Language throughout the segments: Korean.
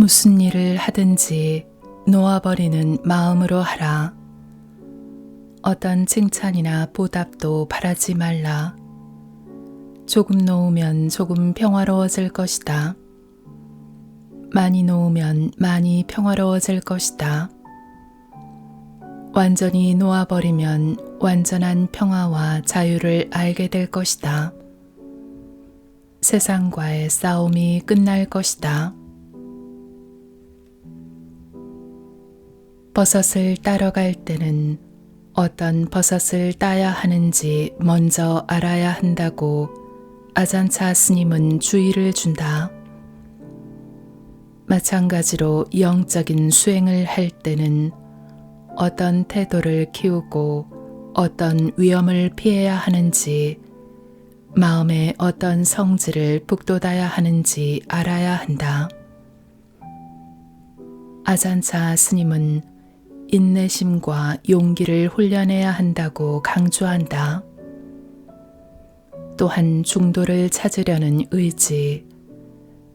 무슨 일을 하든지 놓아버리는 마음으로 하라. 어떤 칭찬이나 보답도 바라지 말라. 조금 놓으면 조금 평화로워질 것이다. 많이 놓으면 많이 평화로워질 것이다. 완전히 놓아버리면 완전한 평화와 자유를 알게 될 것이다. 세상과의 싸움이 끝날 것이다. 버섯을 따러 갈 때는 어떤 버섯을 따야 하는지 먼저 알아야 한다고 아잔차 스님은 주의를 준다. 마찬가지로 영적인 수행을 할 때는 어떤 태도를 키우고 어떤 위험을 피해야 하는지, 마음에 어떤 성질을 북돋아야 하는지 알아야 한다. 아잔차 스님은 인내심과 용기를 훈련해야 한다고 강조한다. 또한 중도를 찾으려는 의지,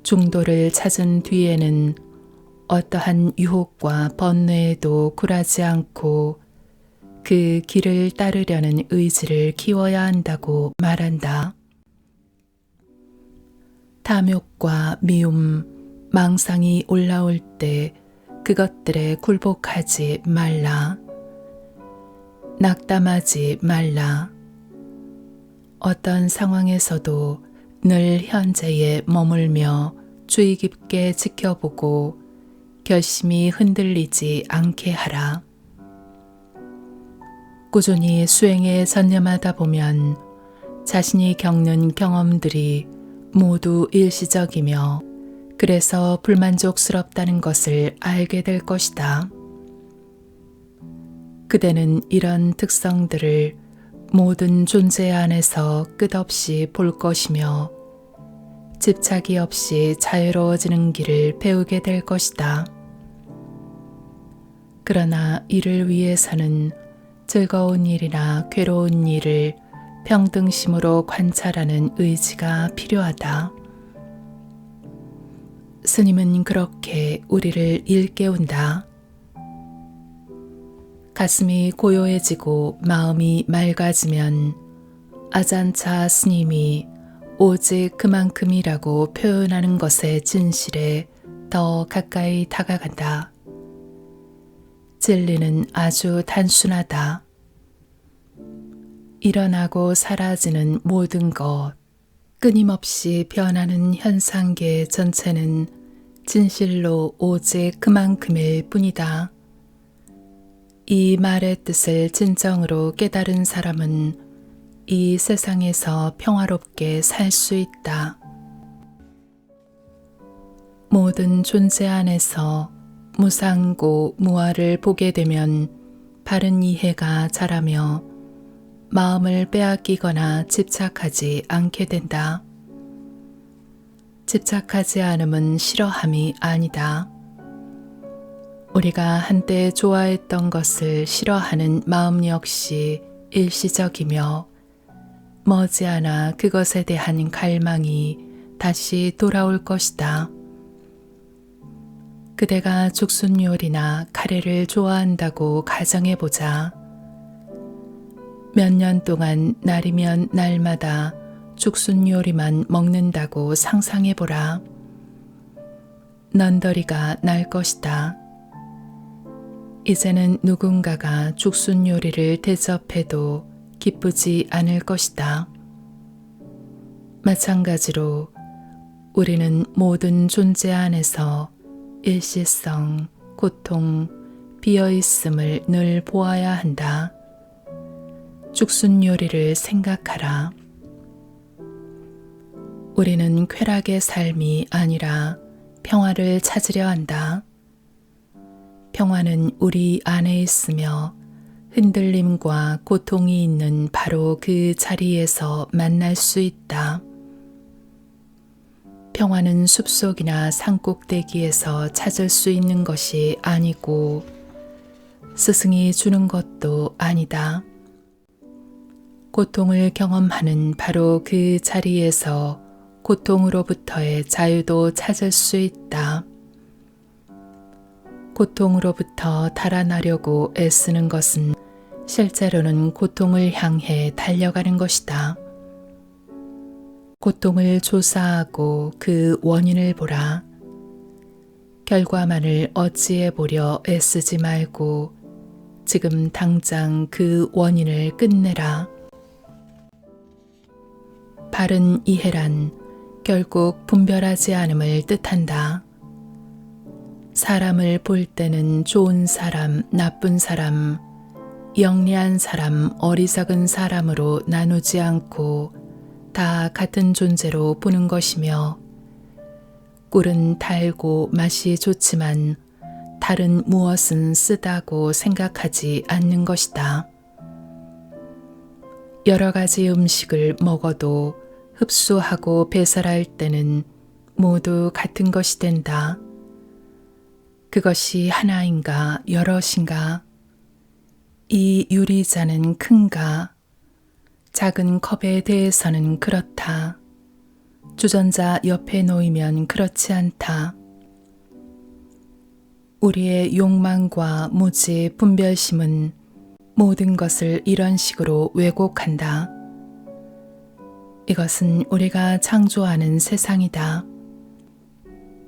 중도를 찾은 뒤에는 어떠한 유혹과 번뇌에도 굴하지 않고 그 길을 따르려는 의지를 키워야 한다고 말한다. 탐욕과 미움, 망상이 올라올 때 그것들에 굴복하지 말라. 낙담하지 말라. 어떤 상황에서도 늘 현재에 머물며 주의 깊게 지켜보고 결심이 흔들리지 않게 하라. 꾸준히 수행에 전념하다 보면 자신이 겪는 경험들이 모두 일시적이며 그래서 불만족스럽다는 것을 알게 될 것이다. 그대는 이런 특성들을 모든 존재 안에서 끝없이 볼 것이며 집착이 없이 자유로워지는 길을 배우게 될 것이다. 그러나 이를 위해서는 즐거운 일이나 괴로운 일을 평등심으로 관찰하는 의지가 필요하다. 스님은 그렇게 우리를 일깨운다. 가슴이 고요해지고 마음이 맑아지면 아잔차 스님이 오직 그만큼이라고 표현하는 것의 진실에 더 가까이 다가간다. 진리는 아주 단순하다. 일어나고 사라지는 모든 것, 끊임없이 변하는 현상계 전체는 진실로 오직 그만큼일 뿐이다. 이 말의 뜻을 진정으로 깨달은 사람은 이 세상에서 평화롭게 살 수 있다. 모든 존재 안에서 무상고 무아를 보게 되면 바른 이해가 자라며 마음을 빼앗기거나 집착하지 않게 된다. 집착하지 않음은 싫어함이 아니다. 우리가 한때 좋아했던 것을 싫어하는 마음 역시 일시적이며 머지않아 그것에 대한 갈망이 다시 돌아올 것이다. 그대가 죽순요리나 카레를 좋아한다고 가정해보자. 몇 년 동안 날이면 날마다 죽순요리만 먹는다고 상상해보라. 넌더리가 날 것이다. 이제는 누군가가 죽순요리를 대접해도 기쁘지 않을 것이다. 마찬가지로 우리는 모든 존재 안에서 일시성, 고통, 비어있음을 늘 보아야 한다. 죽순요리를 생각하라. 우리는 쾌락의 삶이 아니라 평화를 찾으려 한다. 평화는 우리 안에 있으며 흔들림과 고통이 있는 바로 그 자리에서 만날 수 있다. 평화는 숲속이나 산꼭대기에서 찾을 수 있는 것이 아니고 스승이 주는 것도 아니다. 고통을 경험하는 바로 그 자리에서 고통으로부터의 자유도 찾을 수 있다. 고통으로부터 달아나려고 애쓰는 것은 실제로는 고통을 향해 달려가는 것이다. 고통을 조사하고 그 원인을 보라. 결과만을 어찌해 보려 애쓰지 말고 지금 당장 그 원인을 끝내라. 바른 이해란 결국 분별하지 않음을 뜻한다. 사람을 볼 때는 좋은 사람, 나쁜 사람, 영리한 사람, 어리석은 사람으로 나누지 않고 다 같은 존재로 보는 것이며, 꿀은 달고 맛이 좋지만 다른 무엇은 쓰다고 생각하지 않는 것이다. 여러 가지 음식을 먹어도 흡수하고 배설할 때는 모두 같은 것이 된다. 그것이 하나인가 여럿인가? 이 유리잔은 큰가? 작은 컵에 대해서는 그렇다. 주전자 옆에 놓이면 그렇지 않다. 우리의 욕망과 무지 분별심은 모든 것을 이런 식으로 왜곡한다. 이것은 우리가 창조하는 세상이다.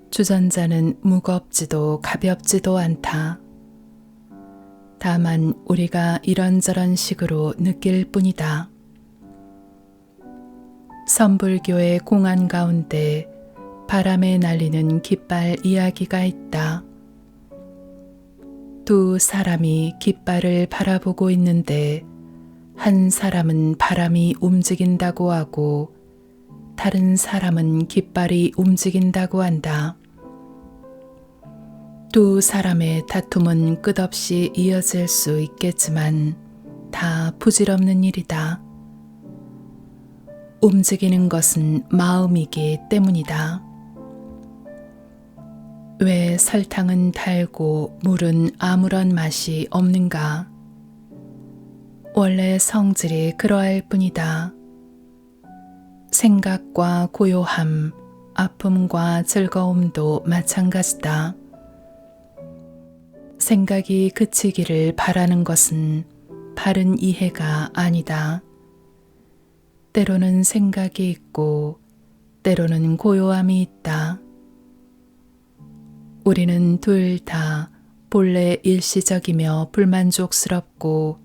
주전자는 무겁지도 가볍지도 않다. 다만 우리가 이런저런 식으로 느낄 뿐이다. 선불교의 공안 가운데 바람에 날리는 깃발 이야기가 있다. 두 사람이 깃발을 바라보고 있는데 한 사람은 바람이 움직인다고 하고 다른 사람은 깃발이 움직인다고 한다. 두 사람의 다툼은 끝없이 이어질 수 있겠지만 다 부질없는 일이다. 움직이는 것은 마음이기 때문이다. 왜 설탕은 달고 물은 아무런 맛이 없는가? 원래 성질이 그러할 뿐이다. 생각과 고요함, 아픔과 즐거움도 마찬가지다. 생각이 그치기를 바라는 것은 바른 이해가 아니다. 때로는 생각이 있고 때로는 고요함이 있다. 우리는 둘 다 본래 일시적이며 불만족스럽고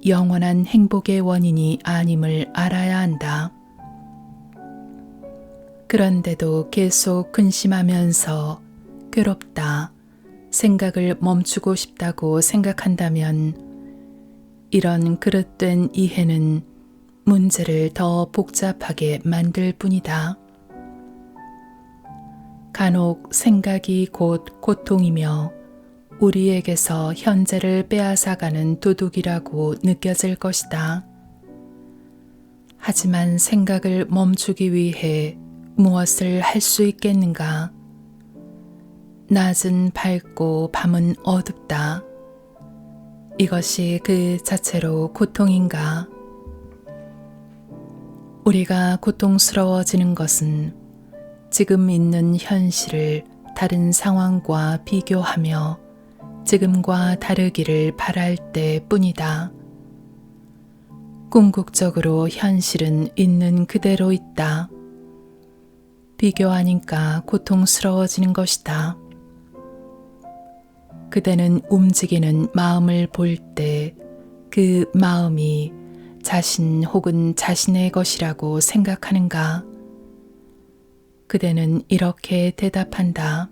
영원한 행복의 원인이 아님을 알아야 한다. 그런데도 계속 근심하면서 괴롭다, 생각을 멈추고 싶다고 생각한다면 이런 그릇된 이해는 문제를 더 복잡하게 만들 뿐이다. 간혹 생각이 곧 고통이며 우리에게서 현재를 빼앗아가는 도둑이라고 느껴질 것이다. 하지만 생각을 멈추기 위해 무엇을 할 수 있겠는가? 낮은 밝고 밤은 어둡다. 이것이 그 자체로 고통인가? 우리가 고통스러워지는 것은 지금 있는 현실을 다른 상황과 비교하며 지금과 다르기를 바랄 때 뿐이다. 궁극적으로 현실은 있는 그대로 있다. 비교하니까 고통스러워지는 것이다. 그대는 움직이는 마음을 볼 때 그 마음이 자신 혹은 자신의 것이라고 생각하는가? 그대는 이렇게 대답한다.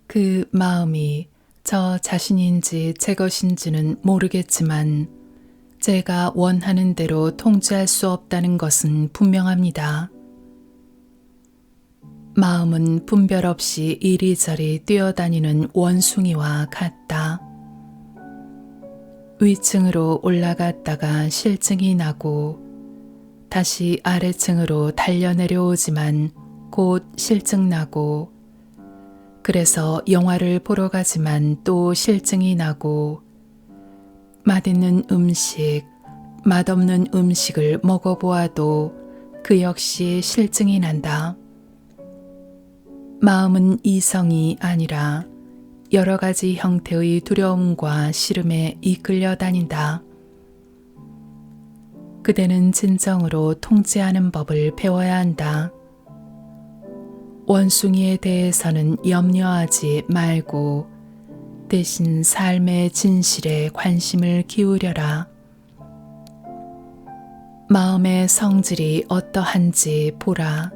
그 마음이 저 자신인지 제 것인지는 모르겠지만 제가 원하는 대로 통제할 수 없다는 것은 분명합니다. 마음은 분별 없이 이리저리 뛰어다니는 원숭이와 같다. 위층으로 올라갔다가 실증이 나고 다시 아래층으로 달려 내려오지만 곧 실증나고, 그래서 영화를 보러 가지만 또 실증이 나고, 맛있는 음식, 맛없는 음식을 먹어보아도 그 역시 실증이 난다. 마음은 이성이 아니라 여러 가지 형태의 두려움과 싫음에 이끌려 다닌다. 그대는 진정으로 통제하는 법을 배워야 한다. 원숭이에 대해서는 염려하지 말고 대신 삶의 진실에 관심을 기울여라. 마음의 성질이 어떠한지 보라.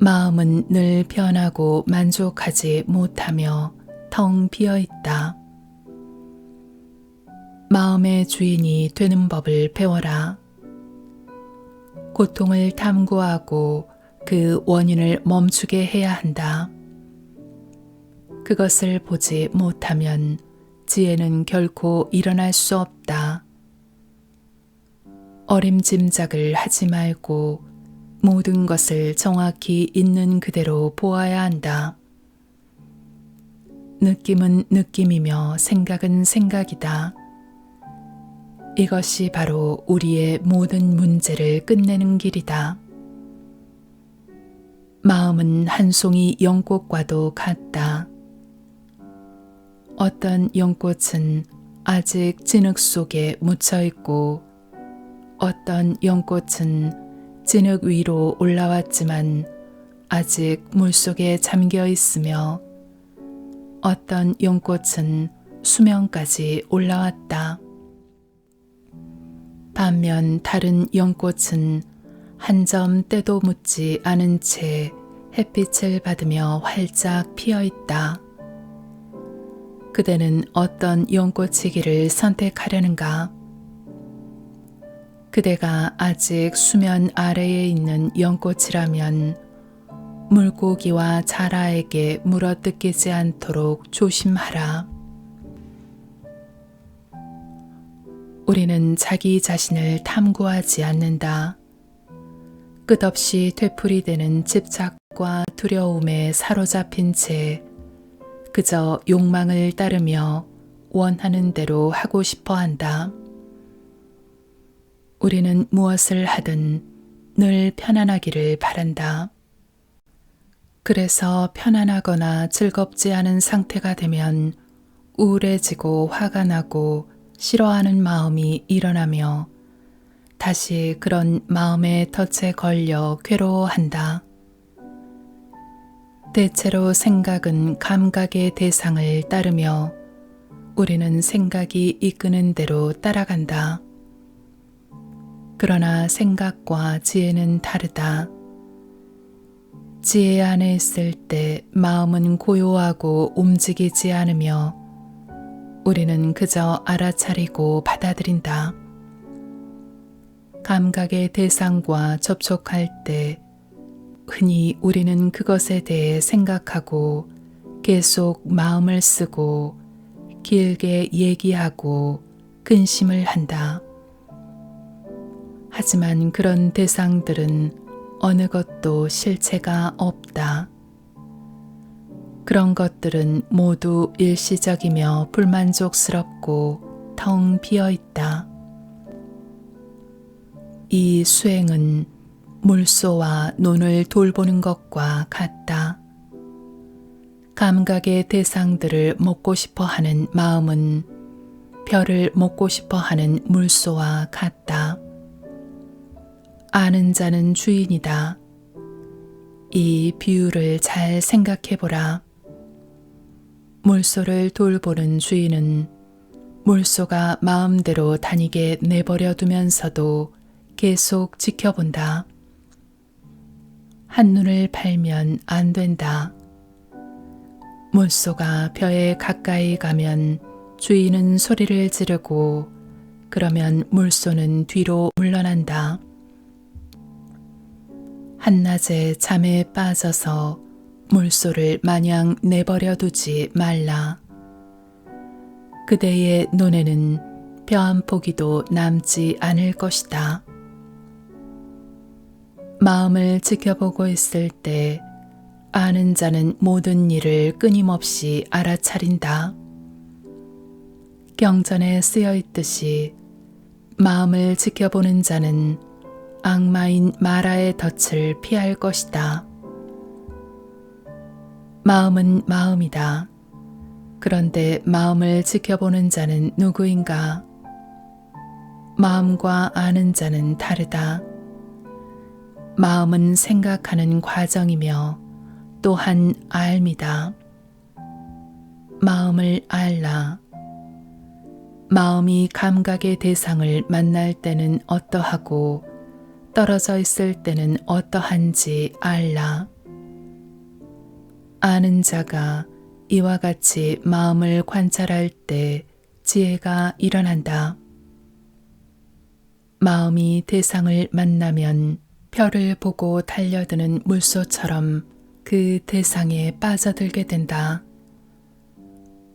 마음은 늘 변하고 만족하지 못하며 텅 비어 있다. 마음의 주인이 되는 법을 배워라. 고통을 탐구하고 그 원인을 멈추게 해야 한다. 그것을 보지 못하면 지혜는 결코 일어날 수 없다. 어림짐작을 하지 말고 모든 것을 정확히 있는 그대로 보아야 한다. 느낌은 느낌이며 생각은 생각이다. 이것이 바로 우리의 모든 문제를 끝내는 길이다. 마음은 한 송이 연꽃과도 같다. 어떤 연꽃은 아직 진흙 속에 묻혀 있고 어떤 연꽃은 진흙 위로 올라왔지만 아직 물속에 잠겨 있으며 어떤 연꽃은 수면까지 올라왔다. 반면 다른 연꽃은 한 점 때도 묻지 않은 채 햇빛을 받으며 활짝 피어 있다. 그대는 어떤 연꽃이기를 선택하려는가? 그대가 아직 수면 아래에 있는 연꽃이라면 물고기와 자라에게 물어뜯기지 않도록 조심하라. 우리는 자기 자신을 탐구하지 않는다. 끝없이 되풀이되는 집착과 두려움에 사로잡힌 채 그저 욕망을 따르며 원하는 대로 하고 싶어 한다. 우리는 무엇을 하든 늘 편안하기를 바란다. 그래서 편안하거나 즐겁지 않은 상태가 되면 우울해지고 화가 나고 싫어하는 마음이 일어나며 다시 그런 마음의 덫에 걸려 괴로워한다. 대체로 생각은 감각의 대상을 따르며 우리는 생각이 이끄는 대로 따라간다. 그러나 생각과 지혜는 다르다. 지혜 안에 있을 때 마음은 고요하고 움직이지 않으며 우리는 그저 알아차리고 받아들인다. 감각의 대상과 접촉할 때 흔히 우리는 그것에 대해 생각하고 계속 마음을 쓰고 길게 얘기하고 근심을 한다. 하지만 그런 대상들은 어느 것도 실체가 없다. 그런 것들은 모두 일시적이며 불만족스럽고 텅 비어 있다. 이 수행은 물소와 논을 돌보는 것과 같다. 감각의 대상들을 먹고 싶어 하는 마음은 별을 먹고 싶어 하는 물소와 같다. 아는 자는 주인이다. 이 비유를 잘 생각해 보라. 물소를 돌보는 주인은 물소가 마음대로 다니게 내버려 두면서도 계속 지켜본다. 한눈을 팔면 안 된다. 물소가 벼에 가까이 가면 주인은 소리를 지르고 그러면 물소는 뒤로 물러난다. 한낮에 잠에 빠져서 물소를 마냥 내버려 두지 말라. 그대의 눈에는 벼 한 포기도 남지 않을 것이다. 마음을 지켜보고 있을 때 아는 자는 모든 일을 끊임없이 알아차린다. 경전에 쓰여 있듯이 마음을 지켜보는 자는 악마인 마라의 덫을 피할 것이다. 마음은 마음이다. 그런데 마음을 지켜보는 자는 누구인가? 마음과 아는 자는 다르다. 마음은 생각하는 과정이며 또한 알미다. 마음을 알라. 마음이 감각의 대상을 만날 때는 어떠하고 떨어져 있을 때는 어떠한지 알라. 아는 자가 이와 같이 마음을 관찰할 때 지혜가 일어난다. 마음이 대상을 만나면 별을 보고 달려드는 물소처럼 그 대상에 빠져들게 된다.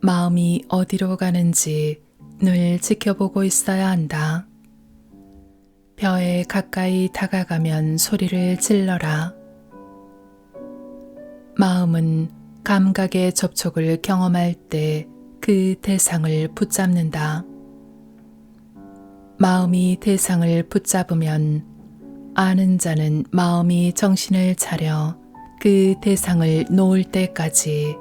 마음이 어디로 가는지 늘 지켜보고 있어야 한다. 벼에 가까이 다가가면 소리를 질러라. 마음은 감각의 접촉을 경험할 때 그 대상을 붙잡는다. 마음이 대상을 붙잡으면 아는 자는 마음이 정신을 차려 그 대상을 놓을 때까지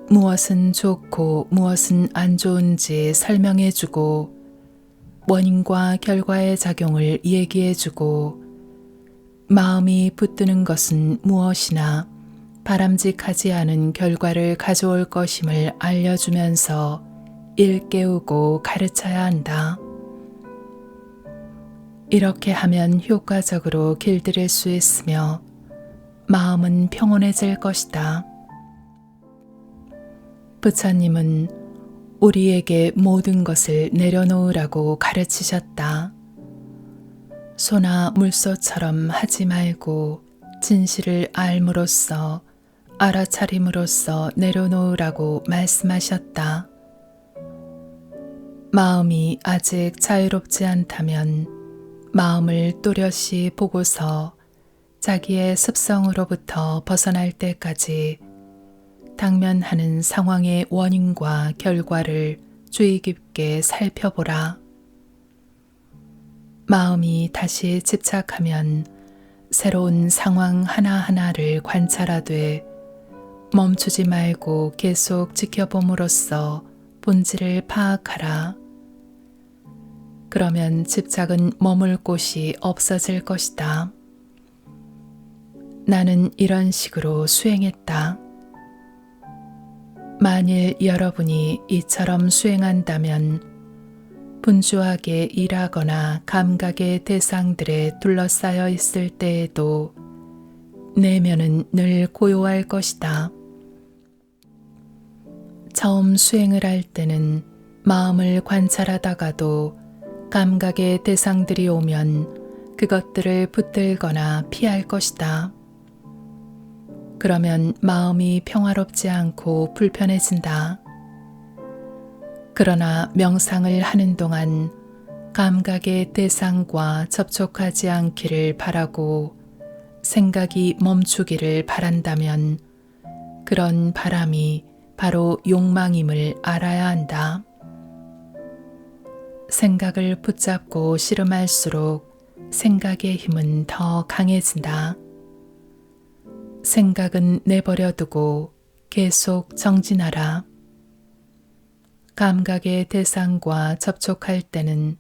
무엇은 좋고 무엇은 안 좋은지 설명해주고 원인과 결과의 작용을 얘기해주고 마음이 붙드는 것은 무엇이나 바람직하지 않은 결과를 가져올 것임을 알려주면서 일깨우고 가르쳐야 한다. 이렇게 하면 효과적으로 길들일 수 있으며 마음은 평온해질 것이다. 부처님은 우리에게 모든 것을 내려놓으라고 가르치셨다. 소나 물소처럼 하지 말고 진실을 알므로써 알아차림으로써 내려놓으라고 말씀하셨다. 마음이 아직 자유롭지 않다면 마음을 또렷이 보고서 자기의 습성으로부터 벗어날 때까지 당면하는 상황의 원인과 결과를 주의 깊게 살펴보라. 마음이 다시 집착하면 새로운 상황 하나하나를 관찰하되 멈추지 말고 계속 지켜봄으로써 본질을 파악하라. 그러면 집착은 머물 곳이 없어질 것이다. 나는 이런 식으로 수행했다. 만일 여러분이 이처럼 수행한다면 분주하게 일하거나 감각의 대상들에 둘러싸여 있을 때에도 내면은 늘 고요할 것이다. 처음 수행을 할 때는 마음을 관찰하다가도 감각의 대상들이 오면 그것들을 붙들거나 피할 것이다. 그러면 마음이 평화롭지 않고 불편해진다. 그러나 명상을 하는 동안 감각의 대상과 접촉하지 않기를 바라고 생각이 멈추기를 바란다면 그런 바람이 바로 욕망임을 알아야 한다. 생각을 붙잡고 씨름할수록 생각의 힘은 더 강해진다. 생각은 내버려두고 계속 정진하라. 감각의 대상과 접촉할 때는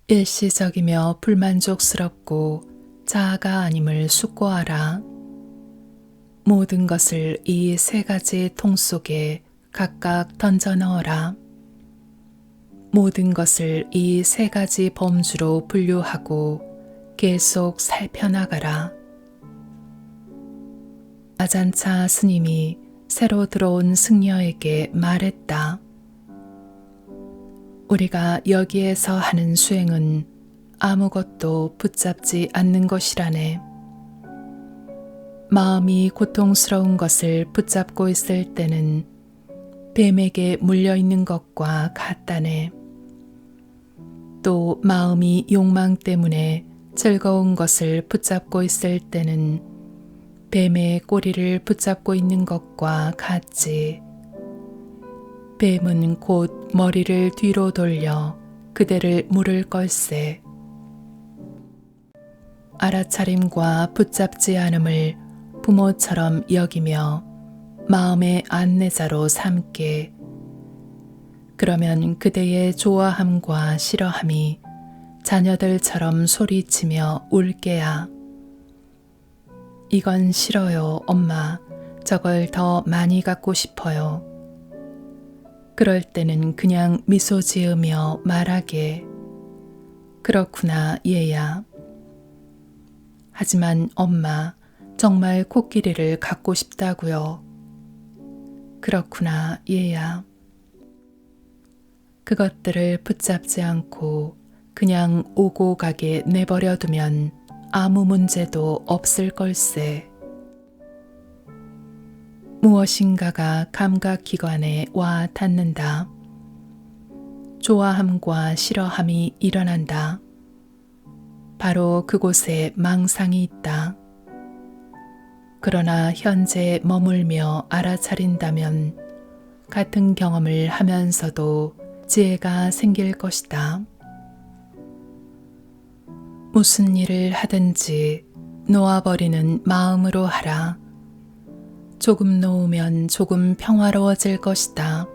일시적이며 불만족스럽고 자아가 아님을 숙고하라. 모든 것을 이 세 가지 통 속에 각각 던져 넣어라. 모든 것을 이 세 가지 범주로 분류하고 계속 살펴나가라. 아잔차 스님이 새로 들어온 승려에게 말했다. 우리가 여기에서 하는 수행은 아무것도 붙잡지 않는 것이라네. 마음이 고통스러운 것을 붙잡고 있을 때는 뱀에게 물려있는 것과 같다네. 또 마음이 욕망 때문에 즐거운 것을 붙잡고 있을 때는 뱀의 꼬리를 붙잡고 있는 것과 같지. 뱀은 곧 머리를 뒤로 돌려 그대를 물을 걸세. 알아차림과 붙잡지 않음을 부모처럼 여기며 마음의 안내자로 삼게. 그러면 그대의 좋아함과 싫어함이 자녀들처럼 소리치며 울게야. 이건 싫어요, 엄마. 저걸 더 많이 갖고 싶어요. 그럴 때는 그냥 미소 지으며 말하게. 그렇구나, 얘야. 하지만 엄마, 정말 코끼리를 갖고 싶다고요. 그렇구나, 얘야. 그것들을 붙잡지 않고 그냥 오고 가게 내버려 두면 아무 문제도 없을 걸세. 무엇인가가 감각기관에 와 닿는다. 좋아함과 싫어함이 일어난다. 바로 그곳에 망상이 있다. 그러나 현재 머물며 알아차린다면 같은 경험을 하면서도 지혜가 생길 것이다. 무슨 일을 하든지 놓아버리는 마음으로 하라. 조금 놓으면 조금 평화로워질 것이다.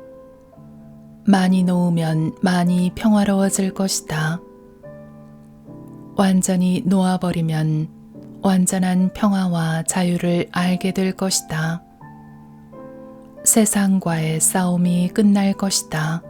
많이 놓으면 많이 평화로워질 것이다. 완전히 놓아버리면 완전한 평화와 자유를 알게 될 것이다. 세상과의 싸움이 끝날 것이다.